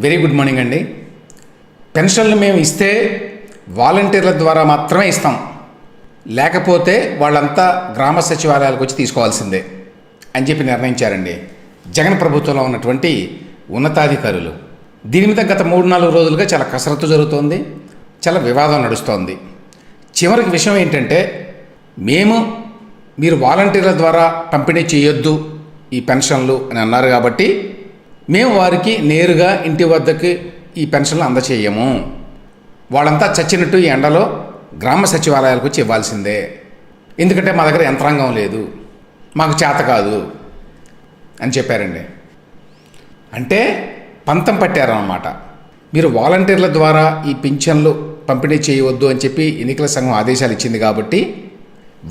Very good morning అండి. పెన్షన్లు మేము ఇస్తే వాలంటీర్ల ద్వారా మాత్రమే ఇస్తాం, లేకపోతే వాళ్ళంతా గ్రామ సచివాలయాలకు వచ్చి తీసుకోవాల్సిందే అని చెప్పి నిర్ణయించారండి జగన్ ప్రభుత్వంలో ఉన్నటువంటి ఉన్నతాధికారులు. దీని మీద గత 3-4 రోజులుగా చాలా కసరత్తు జరుగుతోంది, చాలా వివాదం నడుస్తోంది. చివరికి విషయం ఏంటంటే, మీరు వాలంటీర్ల ద్వారా పంపిణీ చేయొద్దు ఈ పెన్షన్లు అని అన్నారు కాబట్టి మేము వారికి నేరుగా ఇంటి వద్దకు ఈ పెన్షన్లు అందచేయము, వాళ్ళంతా చచ్చినట్టు ఈ ఎండలో గ్రామ సచివాలయాలకు వచ్చి ఇవ్వాల్సిందే, ఎందుకంటే మా దగ్గర యంత్రాంగం లేదు, మాకు చేత కాదు అని చెప్పారండి. అంటే పంతం పట్టారన్నమాట. మీరు వాలంటీర్ల ద్వారా ఈ పింఛన్లు పంపిణీ చేయవద్దు అని చెప్పి ఎన్నికల సంఘం ఆదేశాలు ఇచ్చింది కాబట్టి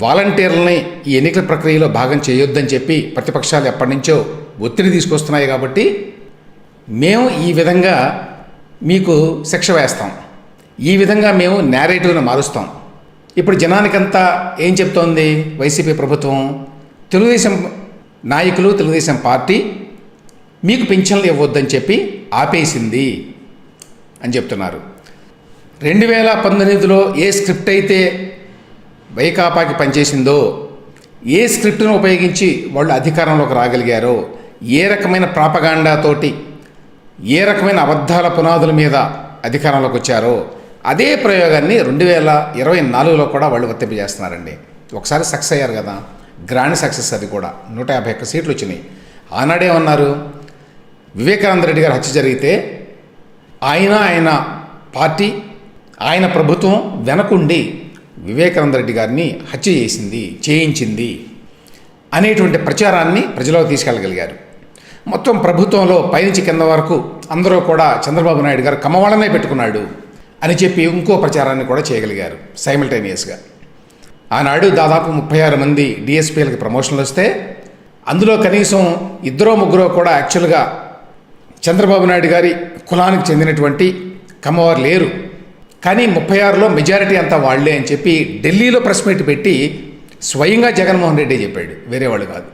వాలంటీర్లని ఈ ఎన్నికల ప్రక్రియలో భాగం చేయొద్దని చెప్పి ప్రతిపక్షాలు ఎప్పటి నుంచో ఒత్తిడి తీసుకొస్తున్నాయి కాబట్టి మేము ఈ విధంగా మీకు శిక్ష వేస్తాం, ఈ విధంగా మేము నేరేటివ్ను మారుస్తాం. ఇప్పుడు జనానికంతా ఏం చెప్తోంది వైసీపీ ప్రభుత్వం? తెలుగుదేశం నాయకులు, తెలుగుదేశం పార్టీ మీకు పింఛన్లు ఇవ్వద్దని చెప్పి ఆపేసింది అని చెప్తున్నారు. 2019లో ఏ స్క్రిప్ట్ అయితే వైకాపాకి పనిచేసిందో, ఏ స్క్రిప్ట్ను ఉపయోగించి వాళ్ళు అధికారంలోకి రాగలిగారో, ఏ రకమైన ప్రాపగాండాతోటి, ఏ రకమైన అబద్ధాల పునాదుల మీద అధికారంలోకి వచ్చారో అదే ప్రయోగాన్ని 2024లో కూడా వాళ్ళు వర్తింపజేస్తున్నారండి. ఒకసారి సక్సెస్ అయ్యారు కదా, గ్రాండ్ సక్సెస్. అది కూడా 151 సీట్లు వచ్చినాయి. ఆనాడే ఉన్నారు, వివేకానంద రెడ్డి గారు హత్య జరిగితే ఆయన పార్టీ, ఆయన ప్రభుత్వం వెనకుండి వివేకానంద రెడ్డి గారిని హత్య చేయించింది అనేటువంటి ప్రచారాన్ని ప్రజలకు తీసుకెళ్ళగలిగారు. మొత్తం ప్రభుత్వంలో పైనుంచి కింద వరకు అందరూ కూడా చంద్రబాబు నాయుడు గారు కమ్మవాళ్ళనే పెట్టుకున్నాడు అని చెప్పి ఇంకో ప్రచారాన్ని కూడా చేయగలిగారు సైమల్టేనియస్గా. ఆనాడు దాదాపు 36 మంది డిఎస్పీలకి ప్రమోషన్లు వస్తే అందులో కనీసం 2-3 కూడా యాక్చువల్గా చంద్రబాబు నాయుడు గారి కులానికి చెందినటువంటి కమ్మవారు లేరు. కానీ 36లో మెజారిటీ అంతా వాళ్లే అని చెప్పి ఢిల్లీలో ప్రెస్ మీట్ పెట్టి స్వయంగా జగన్మోహన్ రెడ్డి చెప్పాడు, వేరే వాళ్ళు కాదు.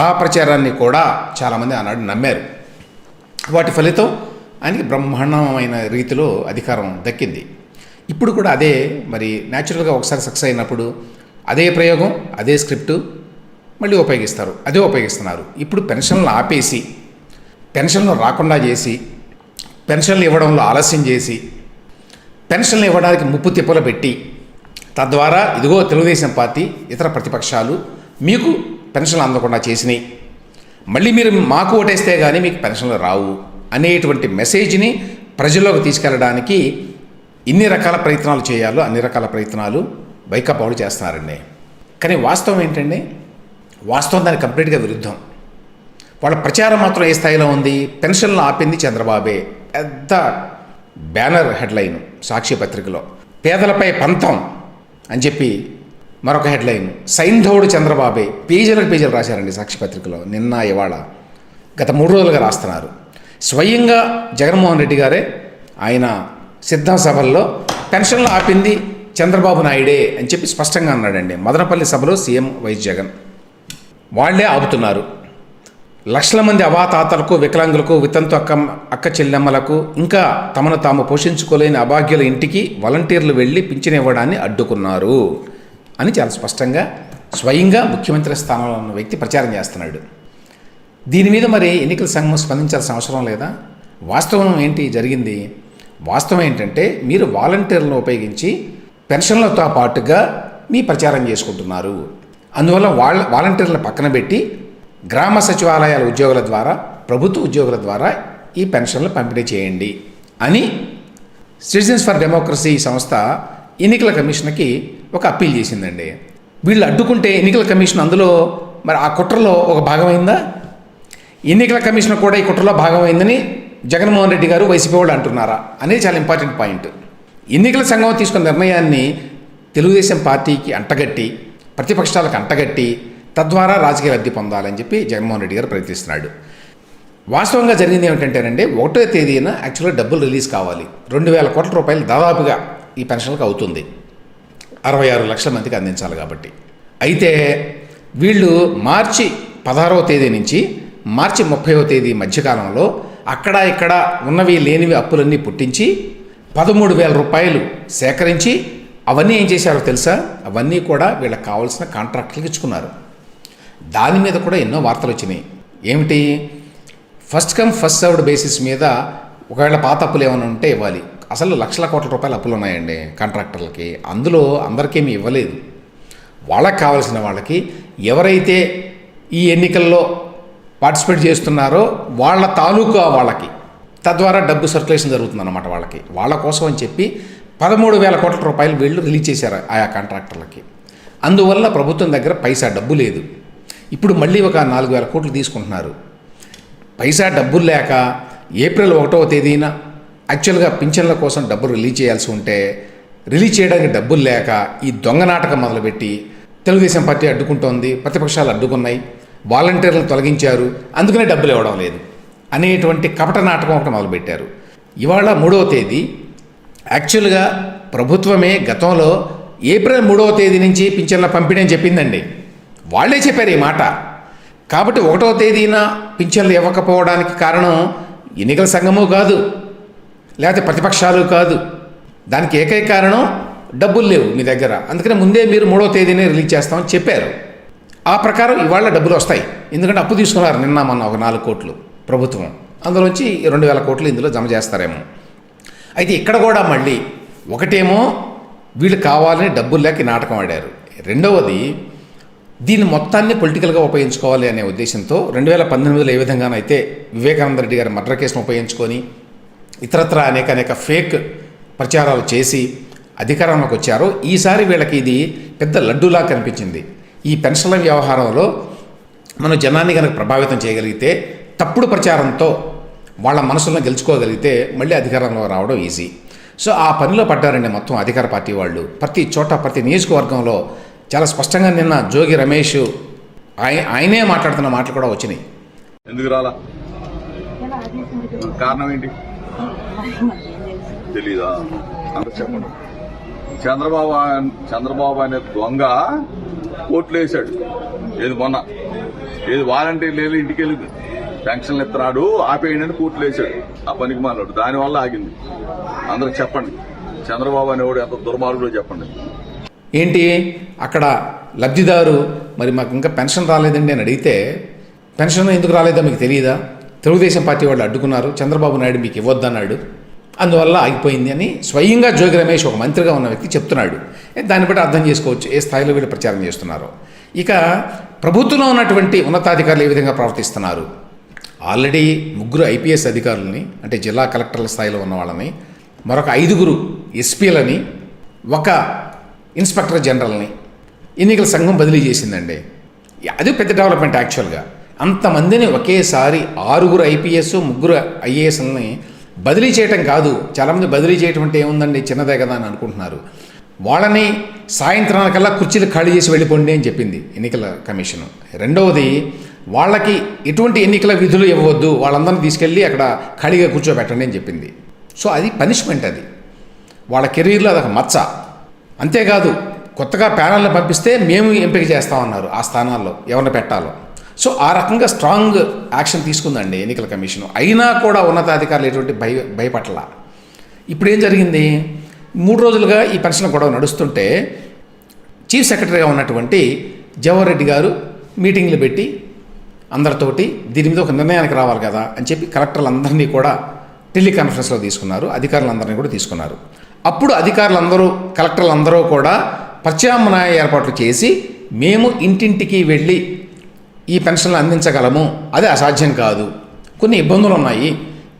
ఆ ప్రచారాన్ని కూడా చాలామంది ఆనాడు నమ్మారు. వాటి ఫలితం ఆయనకి బ్రహ్మాండమైన రీతిలో అధికారం దక్కింది. ఇప్పుడు కూడా అదే మరి న్యాచురల్గా ఒకసారి సక్సెస్ అయినప్పుడు అదే ప్రయోగం, అదే స్క్రిప్టు మళ్ళీ ఉపయోగిస్తున్నారు. ఇప్పుడు పెన్షన్లు ఆపేసి, పెన్షన్లు రాకుండా చేసి, పెన్షన్లు ఇవ్వడంలో ఆలస్యం చేసి, పెన్షన్లు ఇవ్వడానికి ముప్పు తిప్పలు పెట్టి, తద్వారా ఇదిగో తెలుగుదేశం పార్టీ, ఇతర ప్రతిపక్షాలు మీకు పెన్షన్లు అందకుండా చేసినాయి, మళ్ళీ మీరు మాకు ఓటేస్తే కానీ మీకు పెన్షన్లు రావు అనేటువంటి మెసేజ్ని ప్రజల్లోకి తీసుకెళ్ళడానికి ఇన్ని రకాల ప్రయత్నాలు చేయాలో అన్ని రకాల ప్రయత్నాలు వైకాపా వాళ్ళు చేస్తున్నారండి. కానీ వాస్తవం ఏంటండి? వాస్తవం దానికి కంప్లీట్గా విరుద్ధం. వాళ్ళ ప్రచారం మాత్రం ఏ స్థాయిలో ఉంది? పెన్షన్లు ఆపింది చంద్రబాబే, పెద్ద బ్యానర్ హెడ్లైన్ సాక్షి పత్రికలో. పేదలపై పంతం అని చెప్పి మరొక హెడ్లైన్, సైంధవుడు చంద్రబాబే. పేజీలు రాశారండి సాక్షి పత్రికలో, నిన్న ఇవాళ గత 3 రోజులుగా రాస్తున్నారు. స్వయంగా జగన్మోహన్ రెడ్డి గారే ఆయన సిద్ధం సభల్లో పెన్షన్లు ఆపింది చంద్రబాబు నాయుడే అని చెప్పి స్పష్టంగా అన్నాడండి. మదనపల్లి సభలో సీఎం వైఎస్ జగన్ వాళ్లే ఆపుతున్నారు. లక్షల మంది అవాతాతలకు, వికలాంగులకు, వితంతు అక్క చెల్లెమ్మలకు, ఇంకా తమను తాము పోషించుకోలేని అభాగ్యుల ఇంటికి వాలంటీర్లు వెళ్ళి పింఛన్ ఇవ్వడాన్ని అడ్డుకున్నారు అని చాలా స్పష్టంగా స్వయంగా ముఖ్యమంత్రి స్థానంలో ఉన్న వ్యక్తి ప్రచారం చేస్తున్నాడు. దీని మీద మరి ఎన్నికల సంఘం స్పందించాల్సిన అవసరం లేదా? వాస్తవం ఏంటి జరిగింది? వాస్తవం ఏంటంటే, మీరు వాలంటీర్లను ఉపయోగించి పెన్షన్లతో పాటుగా మీ ప్రచారం చేసుకుంటున్నారు. అందువల్ల వాలంటీర్లను పక్కన పెట్టి గ్రామ సచివాలయాల ఉద్యోగుల ద్వారా, ప్రభుత్వ ఉద్యోగుల ద్వారా ఈ పెన్షన్లు పంపిణీ చేయండి అని సిటిజన్స్ ఫర్ డెమోక్రసీ సంస్థ ఎన్నికల కమిషన్కి ఒక అప్పీల్ చేసిందండి. వీళ్ళు అడ్డుకుంటే ఎన్నికల కమిషన్ అందులో మరి ఆ కుట్రలో ఒక భాగమైందా? ఎన్నికల కమిషన్ కూడా ఈ కుట్రలో భాగమైందని జగన్మోహన్ రెడ్డి గారు, వైసీపీ వాళ్ళు అంటున్నారా అనేది చాలా ఇంపార్టెంట్ పాయింట్. ఎన్నికల సంఘం తీసుకున్న నిర్ణయాన్ని తెలుగుదేశం పార్టీకి అంటగట్టి, ప్రతిపక్షాలకు అంటగట్టి, తద్వారా రాజకీయ లబ్ధి పొందాలని చెప్పి జగన్మోహన్ రెడ్డి గారు ప్రయత్నిస్తున్నాడు. వాస్తవంగా జరిగింది ఏమిటంటేనండి, 1వ తేదీన యాక్చువల్గా డబ్బులు రిలీజ్ కావాలి. 2000 కోట్ల రూపాయలు దాదాపుగా ఈ పెన్షన్లకు అవుతుంది. 66 లక్షల మందికి అందించాలి కాబట్టి. అయితే వీళ్ళు మార్చి 16వ తేదీ నుంచి మార్చి 30వ తేదీ మధ్యకాలంలో అక్కడ ఇక్కడ ఉన్నవి లేనివి అప్పులన్నీ పుట్టించి 13,000 రూపాయలు సేకరించి అవన్నీ ఏం చేశారో తెలుసా? అవన్నీ కూడా వీళ్ళకి కావాల్సిన కాంట్రాక్టులకు ఇచ్చుకున్నారు. దాని మీద కూడా ఎన్నో వార్తలు వచ్చినాయి. ఏమిటి? First come first served basis మీద ఒకవేళ పాత అప్పులు ఏమైనా ఉంటే ఇవ్వాలి. అసలు లక్షల కోట్ల రూపాయల అప్పులు ఉన్నాయండి కాంట్రాక్టర్లకి. అందులో అందరికేమీ ఇవ్వలేదు. వాళ్ళకి కావాల్సిన వాళ్ళకి, ఎవరైతే ఈ ఎన్నికల్లో పార్టిసిపేట్ చేస్తున్నారో వాళ్ళ తాలూకా వాళ్ళకి, తద్వారా డబ్బు సర్క్యులేషన్ జరుగుతుందన్నమాట వాళ్ళకి. వాళ్ళ కోసం అని చెప్పి 13,000 కోట్ల రూపాయలు వీళ్ళు రిలీజ్ చేశారు ఆయా కాంట్రాక్టర్లకి. అందువల్ల ప్రభుత్వం దగ్గర పైసా డబ్బు లేదు. ఇప్పుడు మళ్ళీ ఒక 4,000 కోట్లు తీసుకుంటున్నారు. పైసా డబ్బులు లేక ఏప్రిల్ 1వ తేదీన యాక్చువల్గా పింఛన్ల కోసం డబ్బులు రిలీజ్ చేయాల్సి ఉంటే రిలీజ్ చేయడానికి డబ్బులు లేక ఈ దొంగ నాటకం మొదలుపెట్టి తెలుగుదేశం పార్టీ అడ్డుకుంటోంది, ప్రతిపక్షాలు అడ్డుకున్నాయి, వాలంటీర్లు తొలగించారు, అందుకనే డబ్బులు ఇవ్వడం లేదు అనేటువంటి కపట నాటకం ఒకటి మొదలుపెట్టారు. ఇవాళ 3వ తేదీ. యాక్చువల్గా ప్రభుత్వమే గతంలో ఏప్రిల్ 3వ తేదీ నుంచి పింఛన్ల పంపిణీ అని చెప్పిందండి. వాళ్ళే చెప్పారు ఈ మాట. కాబట్టి 1వ తేదీన పింఛన్లు ఇవ్వకపోవడానికి కారణం ఎన్నికల సంఘము కాదు, లేకపోతే ప్రతిపక్షాలు కాదు. దానికి ఏకైక కారణం డబ్బులు లేవు మీ దగ్గర, అందుకనే ముందే మీరు 3వ తేదీనే రిలీజ్ చేస్తామని చెప్పారు. ఆ ప్రకారం ఇవాళ డబ్బులు వస్తాయి. ఎందుకంటే అప్పు తీసుకున్నారు నిన్న మొన్న ఒక 4 కోట్లు ప్రభుత్వం, అందులోంచి 2,000 కోట్లు ఇందులో జమ చేస్తారేమో. అయితే ఇక్కడ కూడా మళ్ళీ ఒకటేమో వీళ్ళు కావాలని డబ్బులు లేక నాటకం ఆడారు. రెండవది, దీన్ని మొత్తాన్ని పొలిటికల్గా ఉపయోగించుకోవాలి అనే ఉద్దేశంతో 2019లో ఏ విధంగానైతే వివేకానంద రెడ్డి గారి మర్డర్ కేసును ఉపయోగించుకొని ఇతరత్ర అనేక ఫేక్ ప్రచారాలు చేసి అధికారంలోకి వచ్చారో, ఈసారి వీళ్ళకి ఇది పెద్ద లడ్డూలా కనిపించింది. ఈ పెన్షన్ల వ్యవహారంలో మనం జనాన్ని కనుక ప్రభావితం చేయగలిగితే, తప్పుడు ప్రచారంతో వాళ్ళ మనసులను గెలుచుకోగలిగితే మళ్ళీ అధికారంలో రావడం ఈజీ. సో ఆ పనిలో పడ్డారండి మొత్తం అధికార పార్టీ వాళ్ళు. ప్రతి చోట, ప్రతి నియోజకవర్గంలో చాలా స్పష్టంగా నిన్న జోగి రమేష్ ఆయనే మాట్లాడుతున్న మాటలు కూడా వచ్చినాయి. ఎందుకు రాలా? కారణం ఏంటి తెలీదా? అంత చెప్పండి. చంద్రబాబు అనే దొంగ కోట్లు వేశాడు. ఏది వాలంటీర్లు వెళ్ళి ఇంటికి వెళ్ళి పెన్షన్లు ఇస్తున్నాడు, ఆపేయండి అని కోట్లు వేశాడు. ఆ పనికి మాట్లాడు, దానివల్ల ఆగింది. అందరికి చెప్పండి, చంద్రబాబు అనేవాడు ఎంత దుర్మార్గుడో చెప్పండి. ఏంటి అక్కడ లబ్ధిదారు మరి మాకు ఇంకా పెన్షన్ రాలేదండి అని అడిగితే, పెన్షన్ ఎందుకు రాలేదో మీకు తెలియదా? తెలుగుదేశం పార్టీ వాళ్ళు అడ్డుకున్నారు, చంద్రబాబు నాయుడు మీకు ఇవ్వద్దన్నాడు, అందువల్ల ఆగిపోయింది అని స్వయంగా జోగి రమేష్ ఒక మంత్రిగా ఉన్న వ్యక్తి చెప్తున్నాడు. దాన్ని బట్టి అర్థం చేసుకోవచ్చు ఏ స్థాయిలో వీళ్ళు ప్రచారం చేస్తున్నారో. ఇక ప్రభుత్వంలో ఉన్నటువంటి ఉన్నతాధికారులు ఏ విధంగా ప్రవర్తిస్తున్నారు. ఆల్రెడీ 3 IPS అధికారులని, అంటే జిల్లా కలెక్టర్ల స్థాయిలో ఉన్న వాళ్ళని, మరొక 5 SPలని, ఒక ఇన్స్పెక్టర్ జనరల్ని ఎన్నికల సంఘం బదిలీ చేసిందండి. అది పెద్ద డెవలప్మెంట్ యాక్చువల్గా. అంతమందిని ఒకేసారి 6 IPS 3 IASలని బదిలీ చేయటం కాదు. చాలామంది బదిలీ చేయటం అంటే ఏముందండి, చిన్నదే కదా అని అనుకుంటున్నారు. వాళ్ళని సాయంత్రానికల్లా కుర్చీలు ఖాళీ చేసి వెళ్ళిపోండి అని చెప్పింది ఎన్నికల కమిషన్. రెండవది, వాళ్ళకి ఎటువంటి ఎన్నికల విధులు ఇవ్వవద్దు, వాళ్ళందరినీ తీసుకెళ్ళి అక్కడ ఖాళీగా కూర్చోబెట్టండి అని చెప్పింది. సో అది పనిష్మెంట్, అది వాళ్ళ కెరీర్లో అదొక మచ్చ. అంతేకాదు, కొత్తగా ప్యానల్ని పంపిస్తే మేము ఎంపిక చేస్తామన్నారు ఆ స్థానాల్లో ఎవరిని పెట్టాలో. సో ఆ రకంగా స్ట్రాంగ్ యాక్షన్ తీసుకుందండి ఎన్నికల కమిషన్. అయినా కూడా ఉన్నతాధికారులు ఎటువంటి భయపట్ల. ఇప్పుడు ఏం జరిగింది, 3 రోజులుగా ఈ పెన్షన్ గొడవ నడుస్తుంటే చీఫ్ సెక్రటరీగా ఉన్నటువంటి జవహర్ రెడ్డి గారు మీటింగ్లు పెట్టి అందరితోటి దీని మీద ఒక నిర్ణయానికి రావాలి కదా అని చెప్పి కలెక్టర్లందరినీ కూడా టెలికాన్ఫరెన్స్లో తీసుకున్నారు, అధికారులందరినీ కూడా తీసుకున్నారు. అప్పుడు అధికారులందరూ, కలెక్టర్లందరూ కూడా ప్రత్యామ్నాయ ఏర్పాట్లు చేసి మేము ఇంటింటికి వెళ్ళి ఈ పెన్షన్లు అందించగలము, అది అసాధ్యం కాదు, కొన్ని ఇబ్బందులు ఉన్నాయి,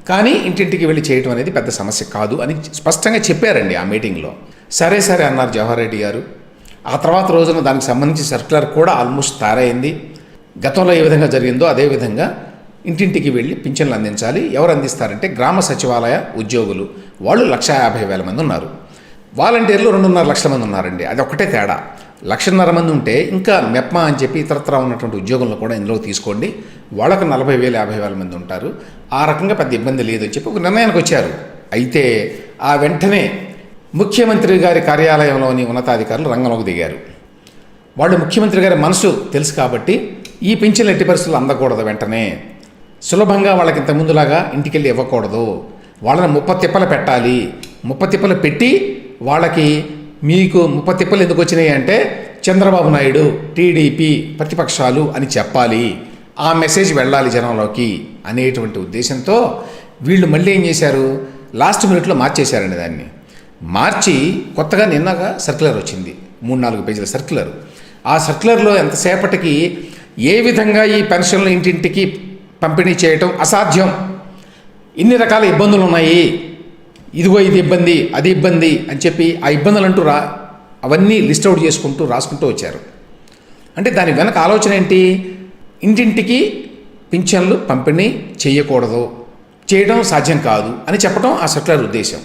కానీ ఇంటింటికి వెళ్ళి చేయటం అనేది పెద్ద సమస్య కాదు అని స్పష్టంగా చెప్పారండి ఆ మీటింగ్లో. సరే అన్నారు జవహర్ రెడ్డి గారు. ఆ తర్వాత రోజున దానికి సంబంధించి సర్క్యులర్ కూడా ఆల్మోస్ట్ తయారైంది. గతంలో ఏ విధంగా జరిగిందో అదేవిధంగా ఇంటింటికి వెళ్ళి పింఛన్లు అందించాలి. ఎవరు అందిస్తారంటే గ్రామ సచివాలయ ఉద్యోగులు, వాళ్ళు 1,50,000 మంది ఉన్నారు. వాలంటీర్లు 2.5 లక్షల మంది ఉన్నారండి. అది ఒక్కటే తేడా. 1,50,000 మంది ఉంటే ఇంకా మెప్మా అని చెప్పి ఇతరత్ర ఉన్నటువంటి ఉద్యోగులను కూడా ఇందులో తీసుకోండి, వాళ్ళకు 40,000 50,000 మంది ఉంటారు. ఆ రకంగా పెద్ద ఇబ్బంది లేదు అని చెప్పి ఒక నిర్ణయానికి వచ్చారు. అయితే ఆ వెంటనే ముఖ్యమంత్రి గారి కార్యాలయంలోని ఉన్నతాధికారులు రంగంలోకి దిగారు. వాళ్ళు ముఖ్యమంత్రి గారి మనసు తెలుసు కాబట్టి ఈ పింఛన్లు ఎట్టి పరిస్థితులు అందకూడదు, వెంటనే సులభంగా వాళ్ళకి ఇంత ముందులాగా ఇంటికెళ్ళి ఇవ్వకూడదు. వాళ్ళని ముప్పతిప్పలు పెట్టాలి. ముప్పతిప్పలు పెట్టి వాళ్ళకి మీకు ముప్పతిప్పలు ఎందుకు వచ్చినాయి అంటే చంద్రబాబు నాయుడు, టీడీపీ, ప్రతిపక్షాలు అని చెప్పాలి, ఆ మెసేజ్ వెళ్ళాలి జనంలోకి అనేటువంటి ఉద్దేశంతో వీళ్ళు మళ్ళీ ఏం చేశారు, లాస్ట్ మినిట్లో మార్చేశారండి. దాన్ని మార్చి కొత్తగా నిన్నగా సర్క్యులర్ వచ్చింది, 3-4 పేజీల సర్క్యులర్. ఆ సర్క్యులర్లో ఎంతసేపటికి ఏ విధంగా ఈ పెన్షన్లు ఇంటింటికి పంపిణీ చేయటం అసాధ్యం, ఇన్ని రకాల ఇబ్బందులు ఉన్నాయి, ఇదిగో ఇది ఇబ్బంది, అది ఇబ్బంది అని చెప్పి ఆ ఇబ్బందులు అంటూ అవన్నీ లిస్ట్ అవుట్ చేసుకుంటూ రాసుకుంటూ వచ్చారు. అంటే దాని వెనక ఆలోచన ఏంటి, ఇంటింటికి పింఛన్లు పంపిణీ చేయకూడదు, చేయడం సాధ్యం కాదు అని చెప్పడం ఆ సర్క్యులర్ ఉద్దేశం.